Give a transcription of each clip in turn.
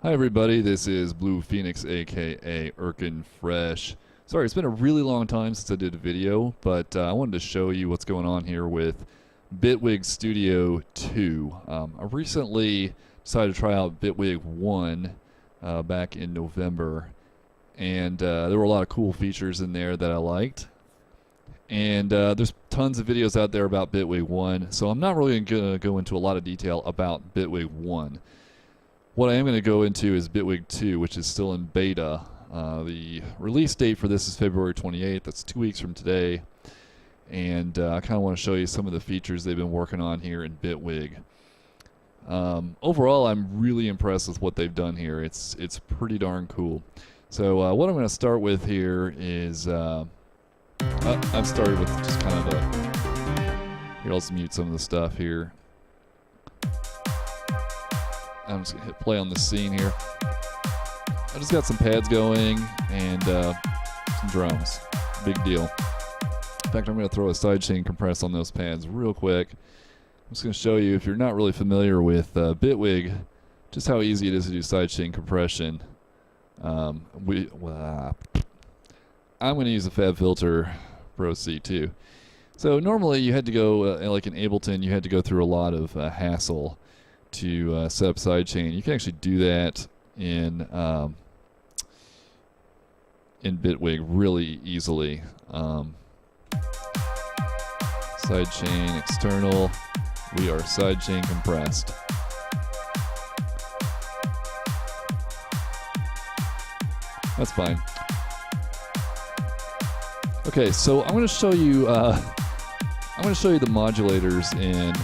Hi everybody, this is Blue Phoenix aka Erkin Fresh. Sorry, it's been a really long time since I did a video, but I wanted to show you what's going on here with Bitwig Studio 2. I recently decided to try out Bitwig 1 back in November, and there were a lot of cool features in there that I liked. And there's tons of videos out there about Bitwig 1, so I'm not really going to go into a lot of detail about Bitwig 1. What I am going to go into is Bitwig 2, which is still in beta. The release date for this is February 28th. That's 2 weeks from today. And I kind of want to show you some of the features they've been working on here in Bitwig. Overall, I'm really impressed with what they've done here. It's pretty darn cool. So what I'm going to start with here is I've started with just kind of a... Here, let's mute some of the stuff here. I'm just going to hit play on the scene here. I just got some pads going and some drums. Big deal. In fact, I'm going to throw a sidechain compress on those pads real quick. I'm just going to show you, if you're not really familiar with Bitwig, just how easy it is to do sidechain compression. I'm going to use a FabFilter Pro C2. So normally you had to go, like in Ableton, you had to go through a lot of hassle to set up sidechain. You can actually do that in Bitwig really easily. Sidechain external, we are sidechain compressed. That's fine. Okay, so I'm going to show you the modulators in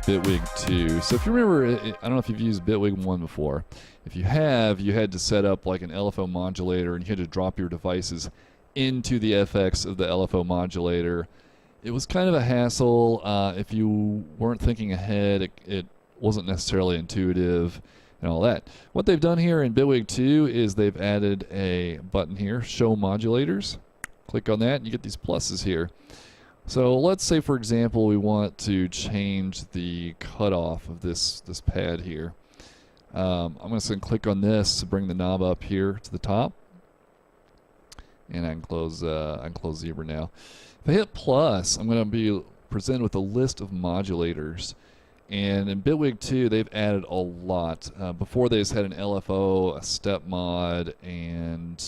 Bitwig 2. So if you remember, I don't know if you've used Bitwig 1 before. If you have, you had to set up like an LFO modulator and you had to drop your devices into the FX of the LFO modulator. It was kind of a hassle. If you weren't thinking ahead, it wasn't necessarily intuitive and all that. What they've done here in Bitwig 2 is they've added a button here, Show Modulators. Click on that and you get these pluses here. So let's say, for example, we want to change the cutoff of this pad here. I'm going to click on this to bring the knob up here to the top, and I can close Zebra now. If I hit plus, I'm going to be presented with a list of modulators. And in Bitwig 2, they've added a lot. Before they just had an LFO, a step mod, and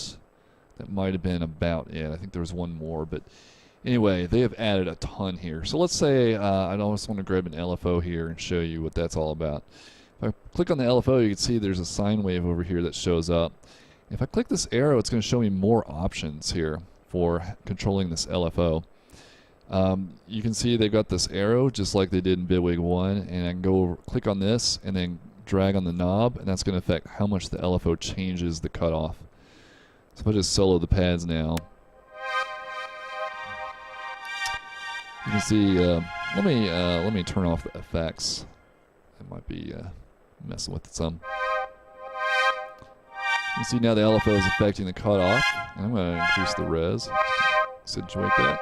that might have been about it. I think there was one more, but anyway, they have added a ton here. So let's say I just want to grab an LFO here and show you what that's all about. If I click on the LFO, you can see there's a sine wave over here that shows up. If I click this arrow, it's going to show me more options here for controlling this LFO. You can see they've got this arrow just like they did in Bitwig 1, and I can go over, click on this and then drag on the knob, and that's going to affect how much the LFO changes the cutoff. So if I just solo the pads now, you can see, let me turn off the effects. It might be messing with it some. You can see now the LFO is affecting the cutoff. And I'm going to increase the res, accentuate that.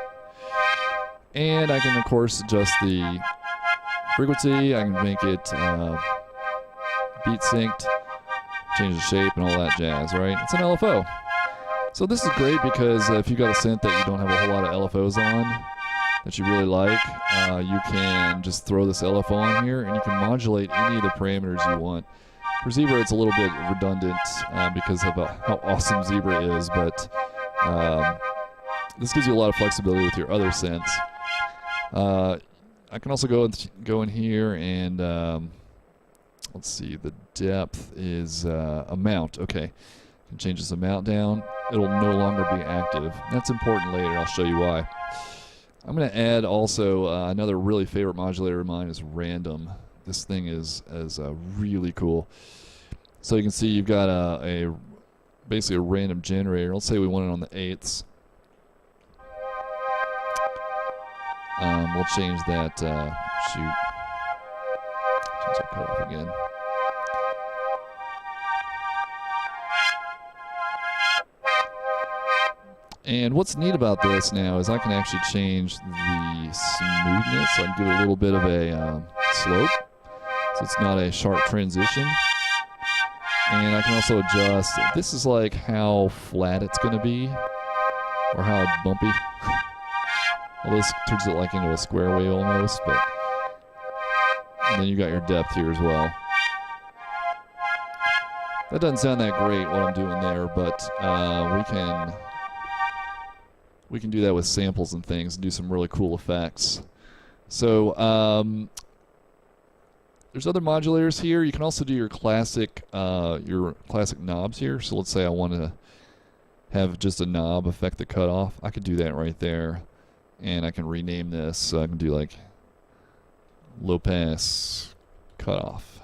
And I can, of course, adjust the frequency. I can make it beat synced, change the shape, and all that jazz, right? It's an LFO. So this is great because if you've got a synth that you don't have a whole lot of LFOs on, that you really like, you can just throw this LFO on here and you can modulate any of the parameters you want. For Zebra, it's a little bit redundant because of how awesome Zebra is, but this gives you a lot of flexibility with your other synths. I can also go in here and let's see, the depth is amount. Okay, I can change this amount down. It'll no longer be active. That's important later. I'll show you why. I'm going to add also another really favorite modulator of mine is random. This thing is really cool. So you can see you've got basically a random generator. Let's say we want it on the eighths. We'll change that. Change that cutoff again. And what's neat about this now is I can actually change the smoothness. So I can give it a little bit of a slope, so it's not a sharp transition. And I can also adjust. This is like how flat it's going to be, or how bumpy. Well, this turns it like into a square wave almost, but and then you got your depth here as well. That doesn't sound that great what I'm doing there, but we can do that with samples and things and do some really cool effects. So there's other modulators here. You can also do your classic knobs here. So let's say I want to have just a knob affect the cutoff. I could do that right there, and I can rename this. So I can do like low pass cutoff.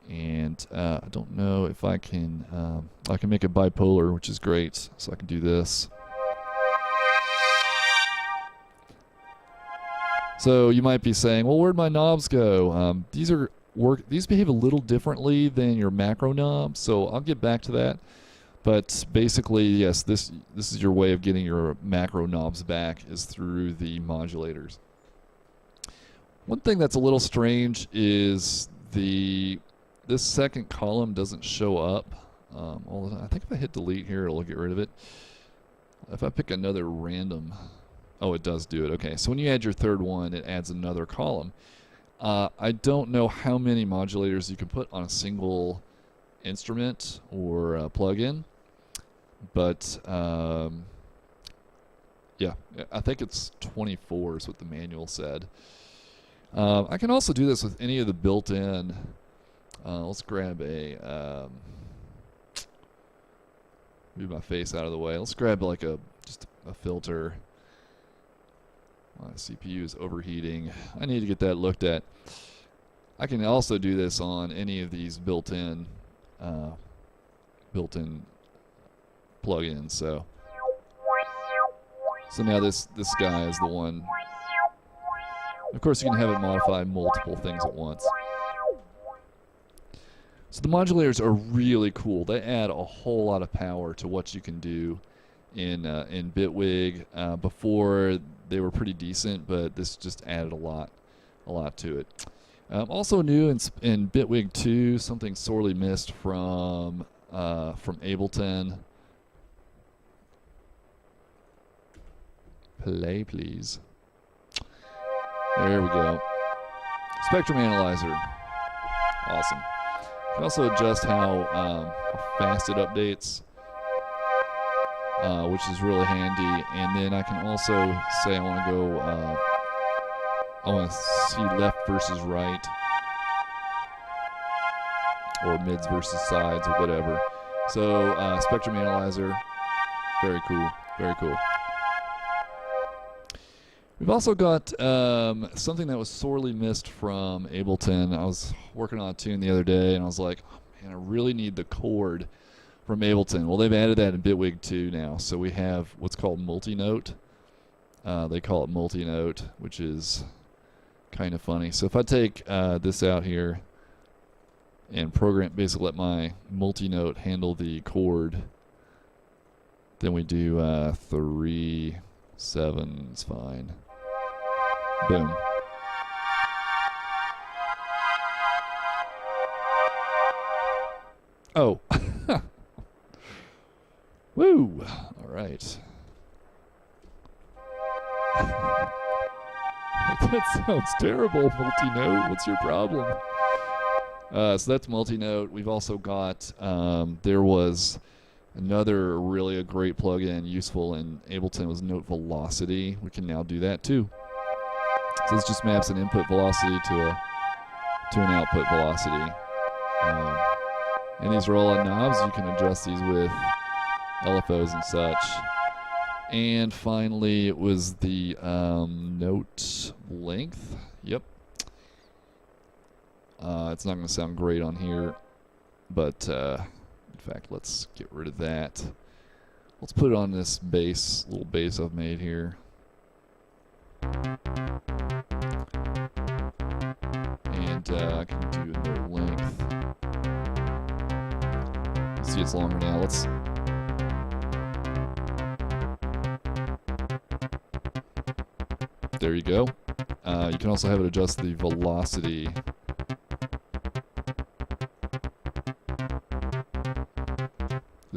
And I don't know if I can make it bipolar, which is great. So I can do this. So you might be saying, well, where'd my knobs go? These behave a little differently than your macro knobs, so I'll get back to that. But basically, yes, this is your way of getting your macro knobs back, is through the modulators. One thing that's a little strange is this second column doesn't show up. I think if I hit delete here, it'll get rid of it. If I pick another random... Oh, it does do it. Okay, so when you add your third one, it adds another column. I don't know how many modulators you can put on a single instrument or plug-in, but yeah, I think it's 24 is what the manual said. I can also do this with any of the built-in. Let's grab move my face out of the way. Let's grab like just a filter. My CPU is overheating. I need to get that looked at. I can also do this on any of these built-in plugins. So now this guy is the one. Of course, you can have it modify multiple things at once. So the modulators are really cool. They add a whole lot of power to what you can do in Bitwig. Before, they were pretty decent, but this just added a lot to it. Also new in Bitwig 2, something sorely missed from Ableton. Play, please. There we go. Spectrum Analyzer. Awesome. You can also adjust how fast it updates, which is really handy. And then I can also say I want to go, I want to see left versus right, or mids versus sides, or whatever. So Spectrum Analyzer, very cool, very cool. We've also got something that was sorely missed from Ableton. I was working on a tune the other day, and I was like, oh, man, I really need the chord from Ableton. Well, they've added that in Bitwig 2 now. So we have what's called multi-note. They call it multi-note, which is kind of funny. So if I take this out here and basically let my multi-note handle the chord, then we do 3, 7 is fine. Boom. Oh. Woo! All right. That sounds terrible, multi-note. What's your problem? So that's multi-note. We've also got, there was another really a great plugin useful in Ableton was Note Velocity. We can now do that too. So this just maps an input velocity to an output velocity. And these are all on knobs. You can adjust these with LFOs and such. And finally, it was the note length. Yep. It's not going to sound great on here, but in fact, let's get rid of that. Let's put it on this little bass I've made here. And I can do a note length. See, it's longer now. There you go. You can also have it adjust the velocity.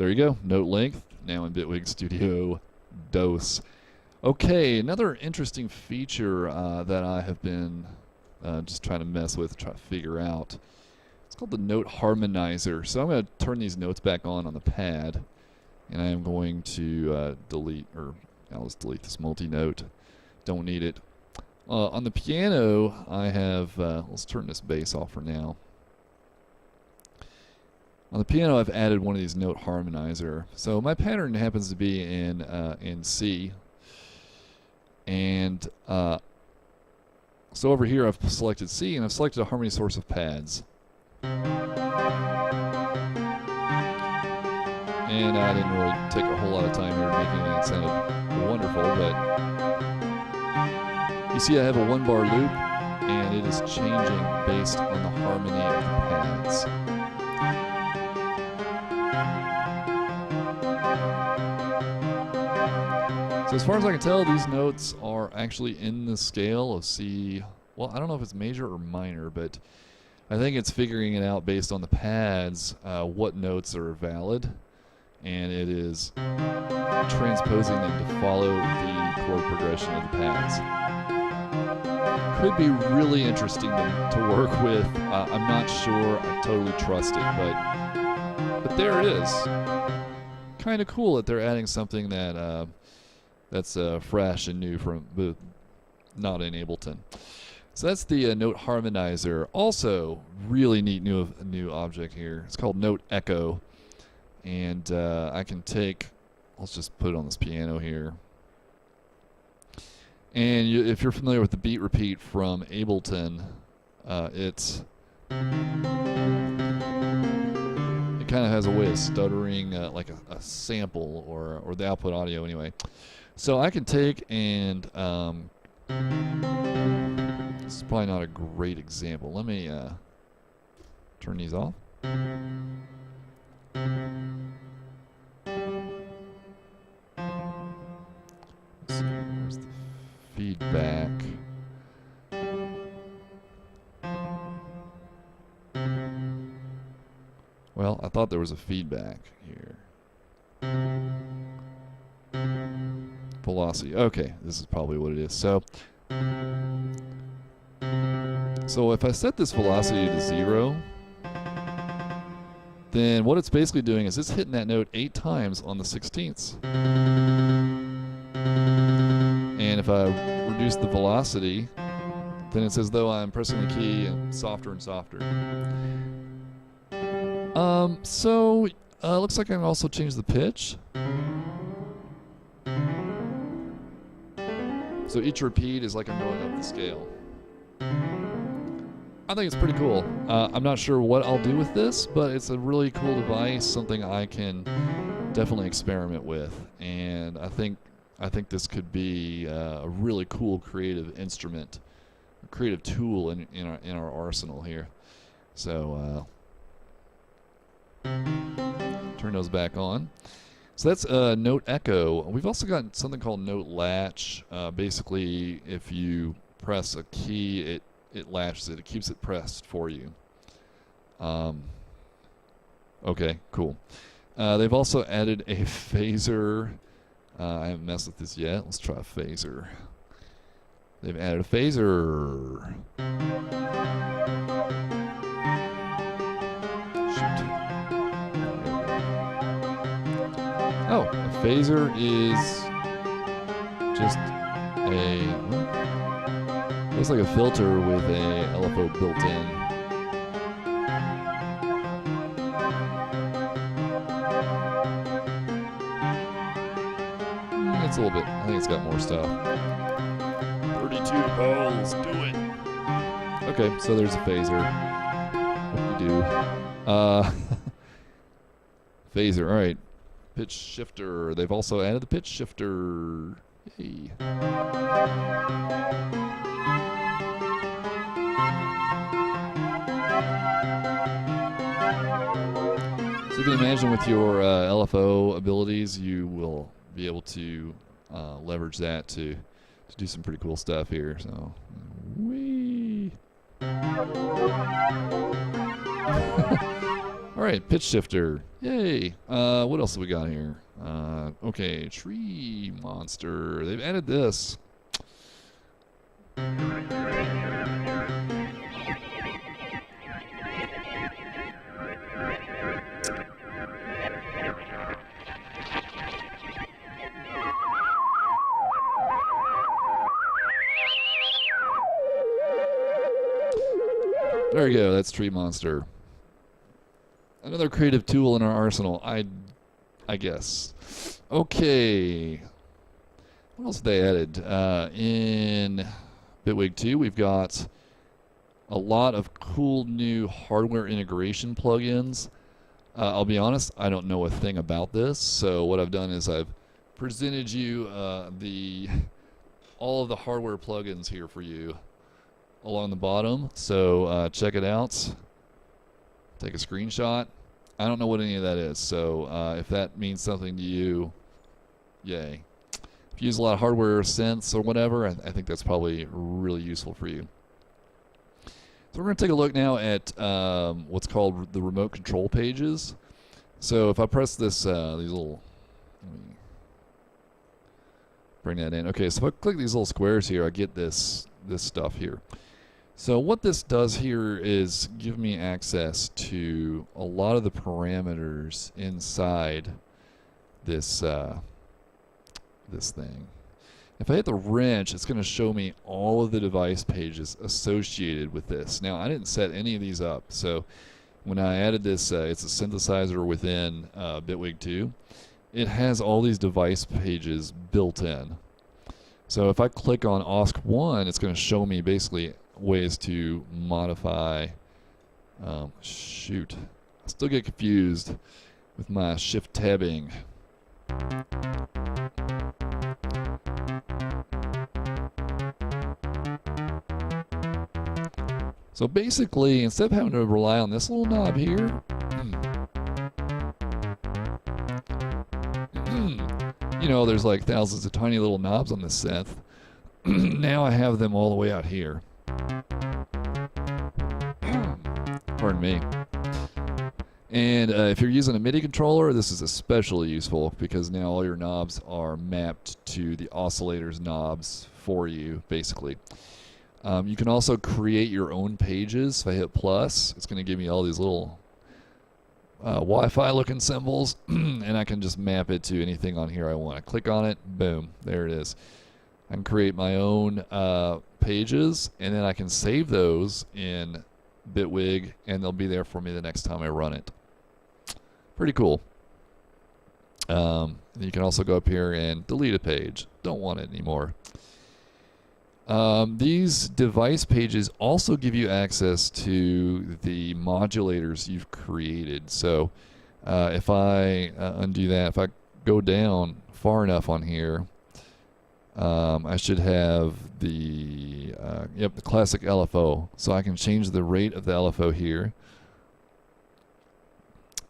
there you go. Note length, now in Bitwig Studio DOS. Okay, another interesting feature that I have been just trying to mess with, try to figure out. It's called the Note Harmonizer. So I'm going to turn these notes back on the pad, and I am going to delete, or I'll just delete this multi-note. Don't need it. On the piano, I have, let's turn this bass off for now. On the piano, I've added one of these Note Harmonizer. So my pattern happens to be in C. And so over here, I've selected C, and I've selected a harmony source of pads. And I didn't really take a whole lot of time here making it sound wonderful, but you see I have a 1-bar loop, and it is changing based on the harmony of the pads. So as far as I can tell, these notes are actually in the scale of C. Well, I don't know if it's major or minor, but I think it's figuring it out based on the pads, what notes are valid, and it is transposing them to follow the chord progression of the pads. Could be really interesting to work with. I'm not sure I totally trust it, but there it is. Kind of cool that they're adding something that that's fresh and new from not in Ableton. So that's the Note Harmonizer. Also, really neat new object here. It's called Note Echo, and I can take. Let's just put it on this piano here. And if you're familiar with the beat repeat from Ableton, it kind of has a way of stuttering, like a sample or the output audio anyway. So I can take and this is probably not a great example. Let me turn these off. Let's see, where's the feedback? Well, I thought there was a feedback here. Velocity. Okay, this is probably what it is. So if I set this velocity to 0, then what it's basically doing is it's hitting that note 8 times on the 16ths. And if I reduce the velocity, then it's as though I'm pressing the key and softer and softer. Looks like I can also change the pitch. So each repeat is like I'm going up the scale. I think it's pretty cool. I'm not sure what I'll do with this, but it's a really cool device, something I can definitely experiment with. And I think this could be a really cool creative instrument, a creative tool in our arsenal here. So turn those back on. So that's Note Echo. We've also got something called Note Latch. Basically, if you press a key, it latches it. It keeps it pressed for you. Okay, cool. They've also added a phaser. I haven't messed with this yet. Let's try a phaser. They've added a phaser. Shoot. Oh, a phaser is just looks like a filter with a LFO built in. It's a little bit, I think it's got more stuff. 32 poles, do it. Okay, so there's a phaser. What do you do? Phaser, alright. Pitch shifter. They've also added the pitch shifter. Yay. So you can imagine with your LFO abilities, you will be able to leverage that to do some pretty cool stuff here. So, whee. All right, pitch shifter. Yay. What else have we got here? Okay, tree monster. They've added this. There you go. That's tree monster. Another creative tool in our arsenal, I guess. Okay. What else have they added? In Bitwig 2, we've got a lot of cool new hardware integration plugins. I'll be honest, I don't know a thing about this, so what I've done is I've presented you all of the hardware plugins here for you along the bottom. So check it out. Take a screenshot. I don't know what any of that is, so if that means something to you, yay. If you use a lot of hardware synths or whatever, I think that's probably really useful for you. So we're going to take a look now at what's called the remote control pages. So if I press this, these little, let me bring that in. Okay, so if I click these little squares here, I get this stuff here. So what this does here is give me access to a lot of the parameters inside this this thing. If I hit the wrench, it's going to show me all of the device pages associated with this. Now, I didn't set any of these up, so when I added this, it's a synthesizer within Bitwig 2. It has all these device pages built in. So if I click on OSC1, it's going to show me basically ways to modify. Shoot, I still get confused with my shift tabbing. So basically, instead of having to rely on this little knob here, you know, there's like thousands of tiny little knobs on this synth. Now I have them all the way out here. Pardon me. And if you're using a MIDI controller, this is especially useful because now all your knobs are mapped to the oscillator's knobs for you, basically. You can also create your own pages. If I hit plus, it's going to give me all these little Wi-Fi looking symbols, and I can just map it to anything on here I want. I click on it, boom, there it is. I can create my own pages, and then I can save those in Bitwig, and they'll be there for me the next time I run it. Pretty cool. You can also go up here and delete a page. Don't want it anymore. These device pages also give you access to the modulators you've created. So if I undo that, if I go down far enough on here, I should have the the classic LFO. So I can change the rate of the LFO here.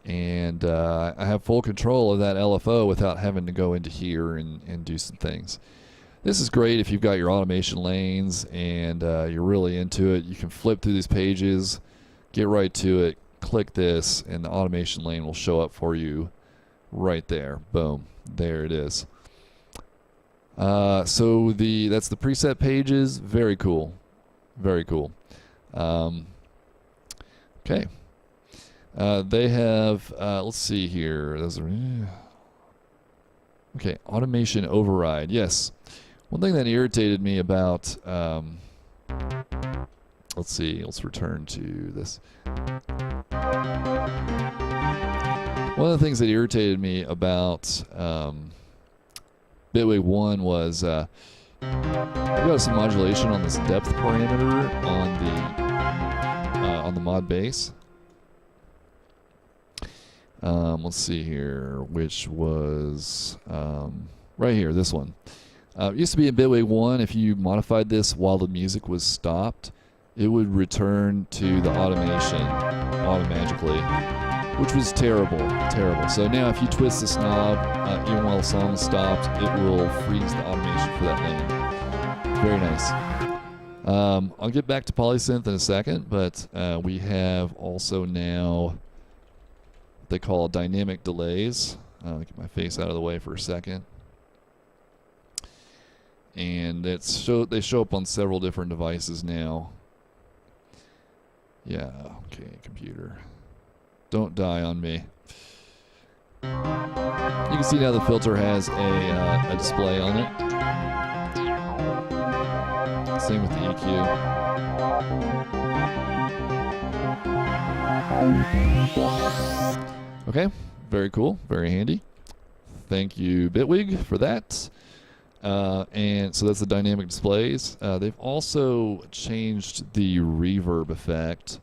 And I have full control of that LFO without having to go into here and do some things. This is great if you've got your automation lanes and you're really into it. You can flip through these pages, get right to it, click this, and the automation lane will show up for you right there. Boom. There it is. So that's the preset pages. Very cool. Very cool. Okay. They have, let's see here. Those are, okay, automation override. Yes. One thing that irritated me about, let's see, let's return to this. One of the things that irritated me about Bitwig 1 was we got some modulation on this depth parameter on the mod bass. Let's see here, which was right here, this one. It used to be in Bitwig 1, if you modified this while the music was stopped, it would return to the automation automatically, which was terrible, terrible. So now if you twist this knob, even while the song is stopped, it will freeze the automation for that lane. Very nice. I'll get back to polysynth in a second, but we have also now they call dynamic delays. Get my face out of the way for a second. And they show up on several different devices now. Yeah, okay, computer. Don't die on me. You can see now the filter has a display on it. Same with the EQ. Okay, very cool, very handy. Thank you, Bitwig, for that. And so that's the dynamic displays. They've also changed the reverb effect.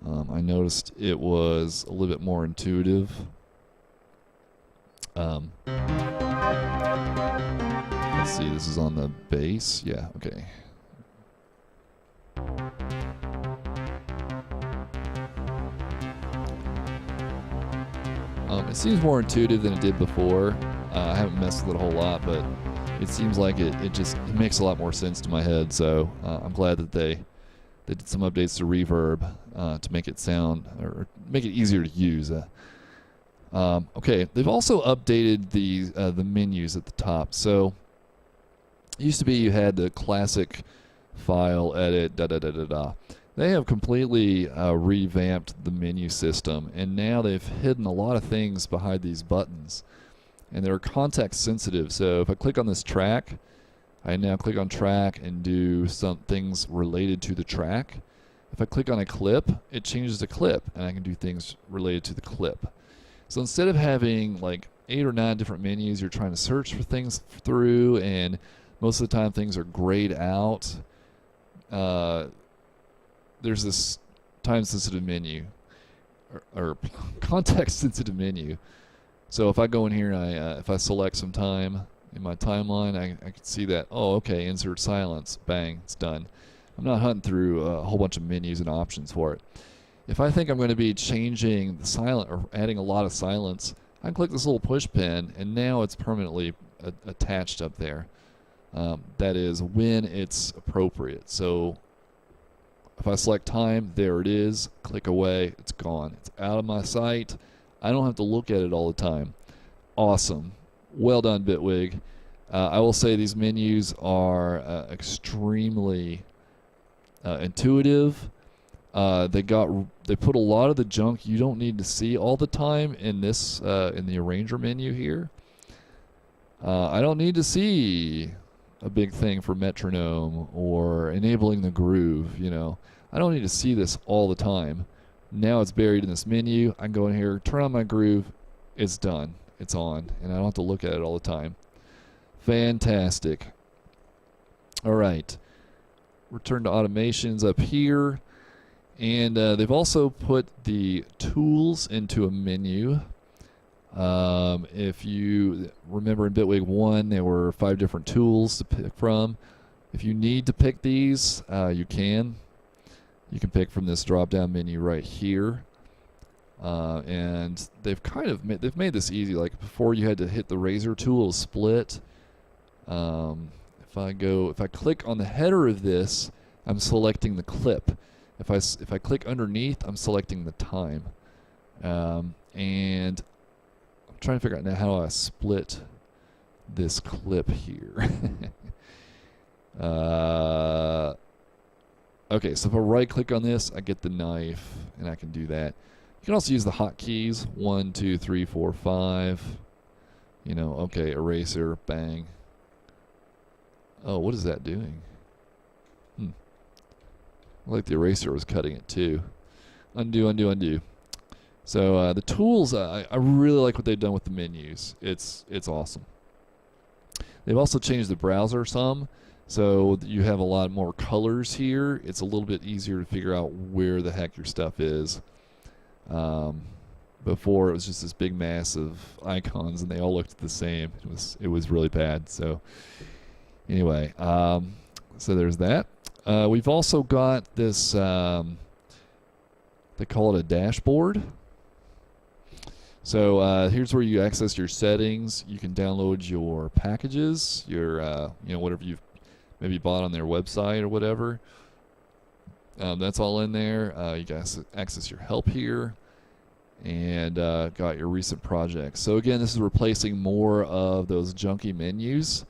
I noticed it was a little bit more intuitive. Let's see, this is on the bass. Yeah, okay. It seems more intuitive than it did before. I haven't messed with it a whole lot, but it seems like it makes a lot more sense to my head. So I'm glad that they did some updates to reverb to make it sound, or make it easier to use. Okay, they've also updated the menus at the top. So it used to be you had the classic file edit, da-da-da-da-da. They have completely revamped the menu system, and now they've hidden a lot of things behind these buttons. And they're context sensitive, so if I click on this track, I now click on track and do some things related to the track. If I click on a clip, it changes the clip, and I can do things related to the clip. So instead of having like 8 or 9 different menus you're trying to search for things through, and most of the time things are grayed out, there's this time-sensitive menu, or context-sensitive menu. So if I go in here and if I select some time in my timeline, I can see that, oh, okay, insert silence, bang, it's done. I'm not hunting through a whole bunch of menus and options for it. If I think I'm going to be changing the silent or adding a lot of silence, I can click this little push pin, and now it's permanently attached up there. That is when it's appropriate. So if I select time, there it is. Click away, it's gone. It's out of my sight. I don't have to look at it all the time. Awesome. Well done, Bitwig. I will say these menus are extremely intuitive. They put a lot of the junk you don't need to see all the time in this in the arranger menu here. I don't need to see a big thing for metronome or enabling the groove, you know. I don't need to see this all the time. Now it's buried in this menu. I can go in here, turn on my groove, it's done. It's on, and I don't have to look at it all the time. Fantastic. All right. Return to automations up here. And they've also put the tools into a menu. If you remember in Bitwig 1, there were 5 different tools to pick from. If you need to pick these, you can. You can pick from this drop-down menu right here. And they've they've made this easy. Like before, you had to hit the razor tool to split. If I click on the header of this, I'm selecting the clip. If I click underneath, I'm selecting the time. And I'm trying to figure out now how I split this clip here. Okay, so if I right-click on this, I get the knife, and I can do that. You can also use the hotkeys, 1, 2, 3, 4, 5. You know, okay, eraser, bang. Oh, what is that doing? Like the eraser was cutting it too. Undo, undo, undo. So the tools, I really like what they've done with the menus. It's awesome. They've also changed the browser some, so you have a lot more colors here. It's a little bit easier to figure out where the heck your stuff is. Before it was just this big mass of icons, and they all looked the same. It was really bad. So anyway, so there's that. We've also got this, they call it a dashboard. So here's where you access your settings. You can download your packages, your whatever you've maybe bought on their website or whatever. That's all in there. You can access your help here. and got your recent projects. So again, this is replacing more of those junky menus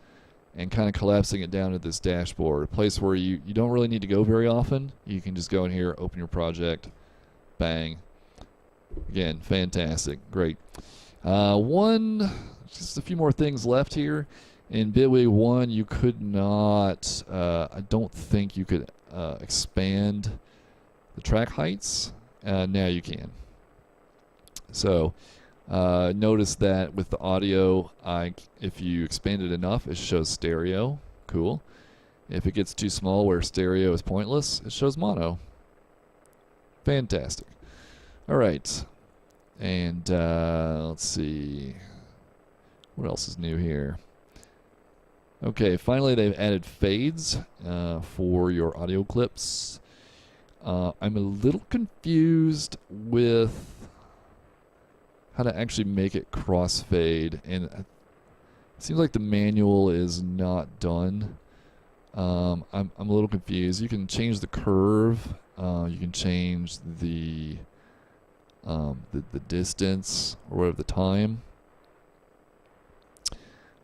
and kind of collapsing it down to this dashboard, a place where you don't really need to go very often. You can just go in here, open your project, bang. Again, fantastic, great. Just a few more things left here. In Bitwig 1, you could not, I don't think you could expand the track heights. Now you can. So notice that with the audio, if you expand it enough, it shows stereo. Cool. If it gets too small where stereo is pointless, it shows mono. Fantastic. All right. And let's see. What else is new here? Okay, finally they've added fades for your audio clips. I'm a little confused with how to actually make it crossfade, and it seems like the manual is not done. I'm a little confused. You can change the curve. You can change the distance or whatever, the time.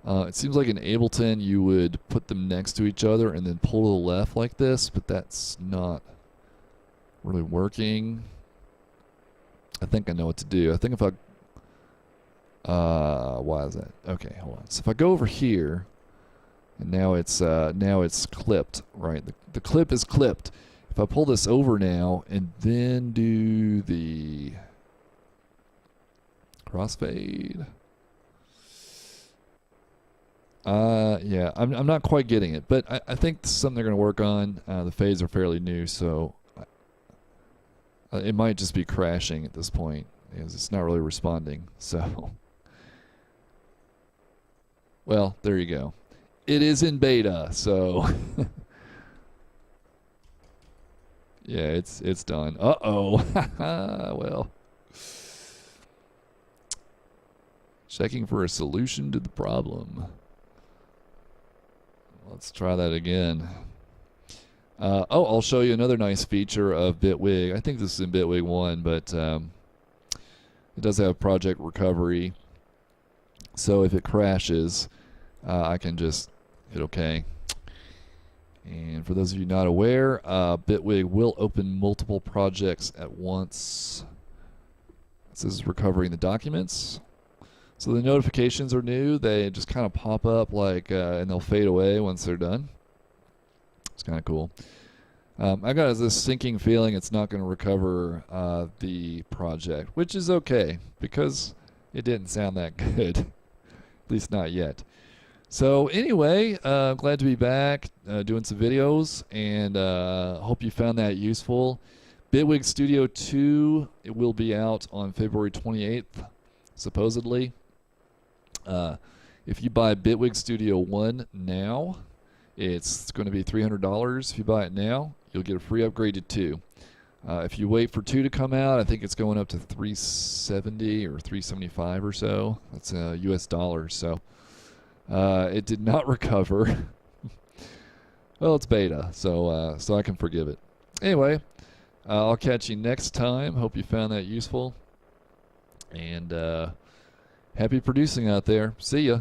It seems like in Ableton you would put them next to each other and then pull to the left like this, but that's not really working. I think I know what to do. I think if I why is that? Okay, hold on. So if I go over here, and now it's clipped, right? The clip is clipped. If I pull this over now and then do the crossfade, yeah, I'm not quite getting it, but I think this is something they're going to work on. The fades are fairly new, so it might just be crashing at this point because it's not really responding. So, well, there you go. It is in beta, so yeah, it's done. Uh-oh. Well, checking for a solution to the problem. Let's try that again. I'll show you another nice feature of Bitwig. I think this is in Bitwig 1, but it does have project recovery. So if it crashes, I can just hit OK. And for those of you not aware, Bitwig will open multiple projects at once. This is recovering the documents. So the notifications are new. They just kind of pop up like, and they'll fade away once they're done. It's kind of cool. I got this sinking feeling it's not going to recover the project, which is okay because it didn't sound that good, at least not yet. So anyway, I'm glad to be back doing some videos, and hope you found that useful. Bitwig Studio 2, it will be out on February 28th, supposedly. If you buy Bitwig Studio 1 now, it's going to be $300. If you buy it now, you'll get a free upgrade to 2. If you wait for 2 to come out, I think it's going up to $370 or $375 or so. That's US dollars. So it did not recover. Well, it's beta, so I can forgive it. Anyway, I'll catch you next time. Hope you found that useful. And happy producing out there. See ya.